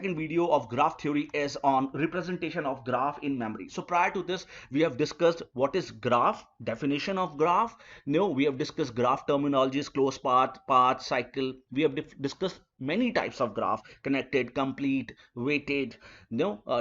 Second video of graph theory is on representation of graph in memory. So prior to this, we have discussed what is graph, definition of graph. No, we have discussed graph terminologies, closed path, cycle. We have discussed many types of graph: connected, complete, weighted,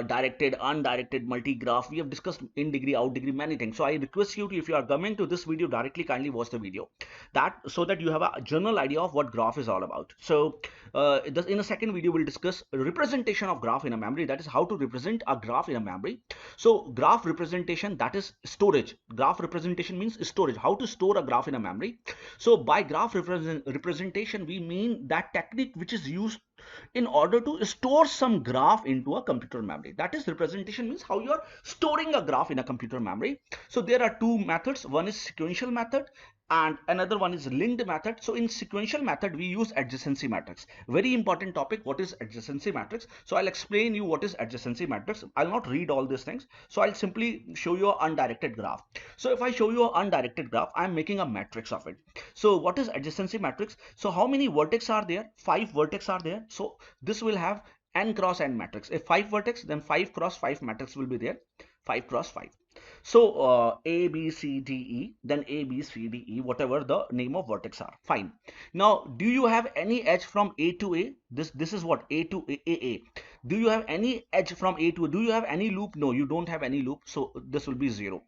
directed, undirected, multi-graph. We have discussed in degree, out degree, many things. So I request you to, if you are coming to this video directly, kindly watch the video, that so that you have a general idea of what graph is all about. So in the second video, we'll discuss representation of graph in a memory. That is how to represent a graph in a memory. So graph representation, that is storage. Graph representation means storage. How to store a graph in a memory. So by graph representation, we mean that technique which is used in order to store some graph into a computer memory. That is, representation means how you are storing a graph in a computer memory. So there are two methods. One is sequential method and another one is linked method. So in sequential method, we use adjacency matrix. Very important topic, what is adjacency matrix? So I'll explain you what is adjacency matrix. I'll not read all these things, so I'll simply show you an undirected graph. So if I show you an undirected graph, I'm making a matrix of it. So what is adjacency matrix? So how many vertex are there? 5 vertex are there. So this will have n cross n matrix. If 5 vertex, then 5 cross 5 matrix will be there. 5 cross 5. So A, B, C, D, E, then A, B, C, D, E, whatever the name of vertex are. Fine. Now, do you have any edge from A to A? This is what? A to A. Do you have any edge from A to A? Do you have any loop? No, you don't have any loop. So this will be 0.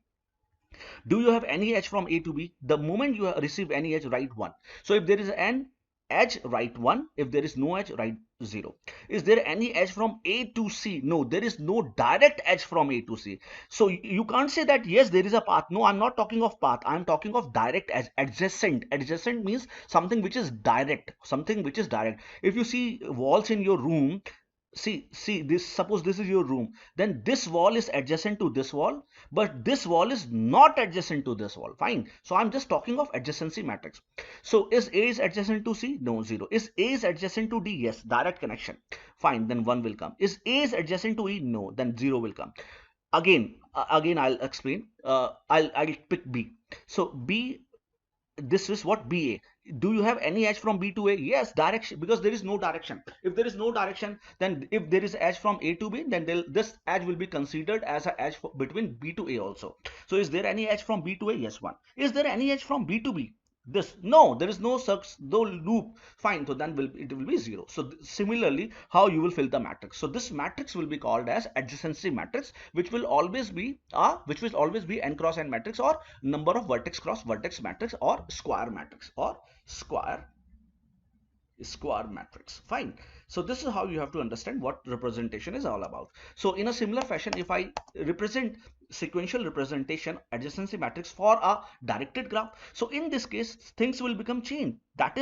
Do you have any edge from A to B? The moment you receive any edge, write 1. So if there is an edge, write 1. If there is no edge, write 0. Is there any edge from A to C? No, there is no direct edge from A to C. So you can't say that yes, there is a path. No, I'm not talking of path. I'm talking of direct edge. Adjacent. Adjacent means something which is direct. Something which is direct. If you see walls in your room, see this, suppose this is your room, then this wall is adjacent to this wall, but this wall is not adjacent to this wall. Fine. So I'm just talking of adjacency matrix. So is A is adjacent to C? No, 0. Is A is adjacent to D? Yes, direct connection. Fine, then 1 will come. Is A is adjacent to E? No, then 0 will come. Again I'll explain. I'll pick B. So B, this is what BA. Do you have any edge from B to A? Yes, direction, because there is no direction. If there is no direction, then if there is edge from A to B, then this edge will be considered as an edge between B to A also. So is there any edge from B to A? Yes, 1. Is there any edge from B to B? This, no, there is no loop. Fine, so then it will be 0. So similarly, how you will fill the matrix? So this matrix will be called as adjacency matrix, which will always be n cross n matrix, or number of vertex cross vertex matrix, or square matrix, or square matrix. Fine. So this is how you have to understand what representation is all about. So in a similar fashion, if I represent sequential representation adjacency matrix for a directed graph, so in this case things will become changed. That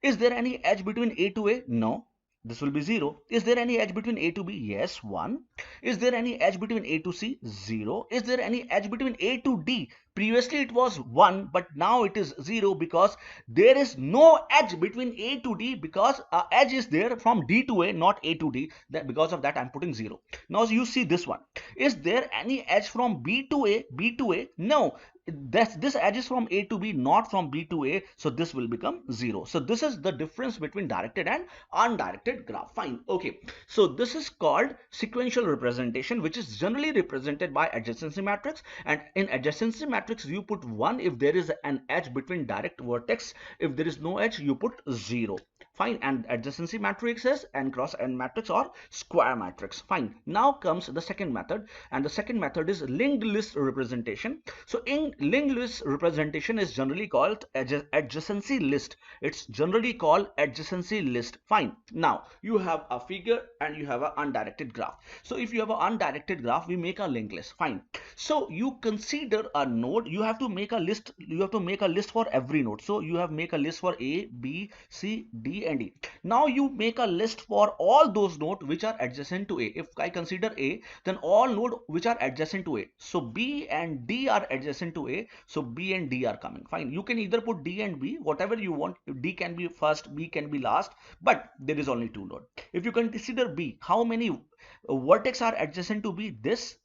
is there any edge between A to A? No, this will be 0. Is there any edge between A to B? Yes, 1. Is there any edge between A to C? 0. Is there any edge between A to D? Previously it was 1, but now it is 0, because there is no edge between A to D, because edge is there from D to A, not A to D. Because of that I'm putting 0. Now you see this one. Is there any edge from B to A? B to A? No. This edge is from A to B, not from B to A, so this will become 0. So this is the difference between directed and undirected graph. Fine. Okay, so this is called sequential representation, which is generally represented by adjacency matrix. And in adjacency matrix, you put 1 if there is an edge between direct vertex. If there is no edge, you put 0. Fine. And adjacency matrix is n cross n matrix, or square matrix. Fine. Now comes the second method, and the second method is linked list representation. So in linked list representation is generally called adjacency list. It's generally called adjacency list. Fine. Now you have a figure and you have an undirected graph. So if you have an undirected graph, we make a linked list. Fine. So you consider a node, you have to make a list. You have to make a list for every node. So you have make a list for A, B, C, D and E. Now you make a list for all those nodes which are adjacent to A. If I consider A, then all nodes which are adjacent to A. So B and D are adjacent to A, so B and D are coming. Fine. You can either put D and B, whatever you want. D can be first, B can be last, but there is only 2 nodes. If you consider B, how many vertex are adjacent to B? This,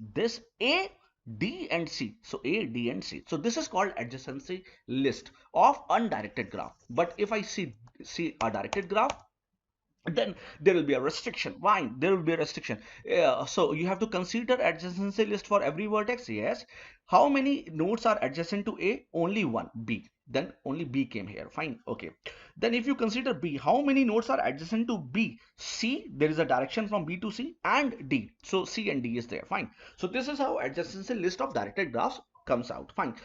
A, D and C. So A, D and C. So this is called adjacency list of undirected graph. But if I see a directed graph, then there will be a restriction. Why there will be a restriction? So you have to consider adjacency list for every vertex. Yes. How many nodes are adjacent to A? Only one, B. Then only B came here. Fine. Okay. Then if you consider B, how many nodes are adjacent to B? C, there is a direction from B to C, and D. So C and D is there. Fine. So this is how adjacency list of directed graphs comes out. Fine.